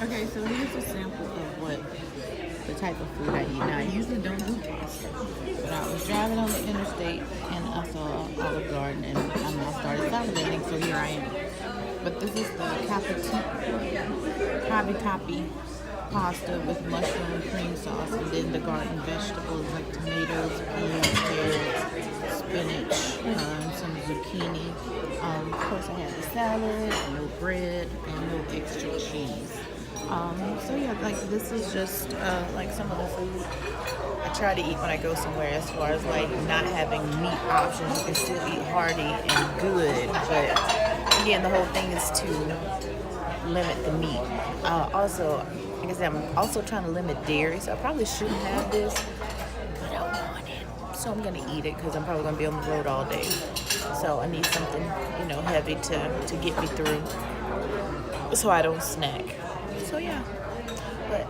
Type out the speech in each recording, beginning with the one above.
Okay, so here's a sample of what the type of food I eat. Now, I usually don't do pasta, but I was driving on the interstate and I saw Olive Garden and I started salivating, so here I am. But this is the cavi topi pasta with mushroom and cream sauce, and then the garden vegetables like tomatoes, peas, carrots, spinach, and some zucchini. Of course, I had the salad, no bread, and no extra cheese. So yeah, like this is just like some of the food I try to eat when I go somewhere. As far as like not having meat options, you can still eat hearty and good, but again, the whole thing is to limit the meat. Also, like I said, I'm also trying to limit dairy, so I probably shouldn't have this, but I want it, so I'm gonna eat it because I'm probably gonna be on the road all day. So I need something, heavy to get me through, so I don't snack. So yeah, but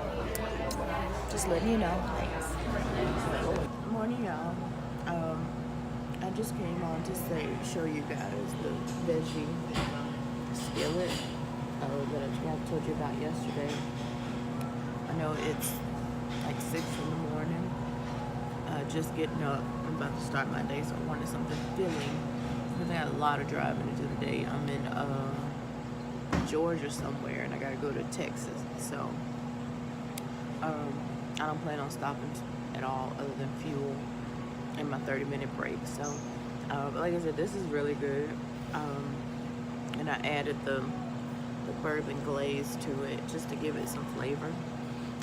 just letting you know. Thanks. Morning, y'all. I just came on to show you guys the veggie skillet that I told you about yesterday. I know it's like 6 in the morning. Just getting up. I'm about to start my day, so I wanted something filling. Because I got a lot of driving to do today. I'm in Georgia somewhere, and I gotta go to Texas. So I don't plan on stopping at all other than fuel in my 30-minute break. So, but like I said, this is really good. And I added the bourbon glaze to it just to give it some flavor,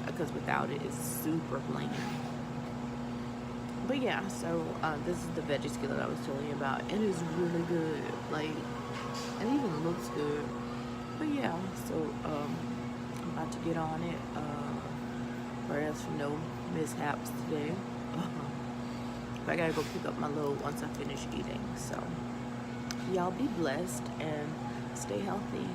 because without it, it's super bland. But yeah, so this is the veggie skillet I was telling you about. It is really good. Like, it even looks good. But yeah, so I'm about to get on it. Prayers for no mishaps today. But I gotta go pick up my load once I finish eating. So y'all be blessed and stay healthy.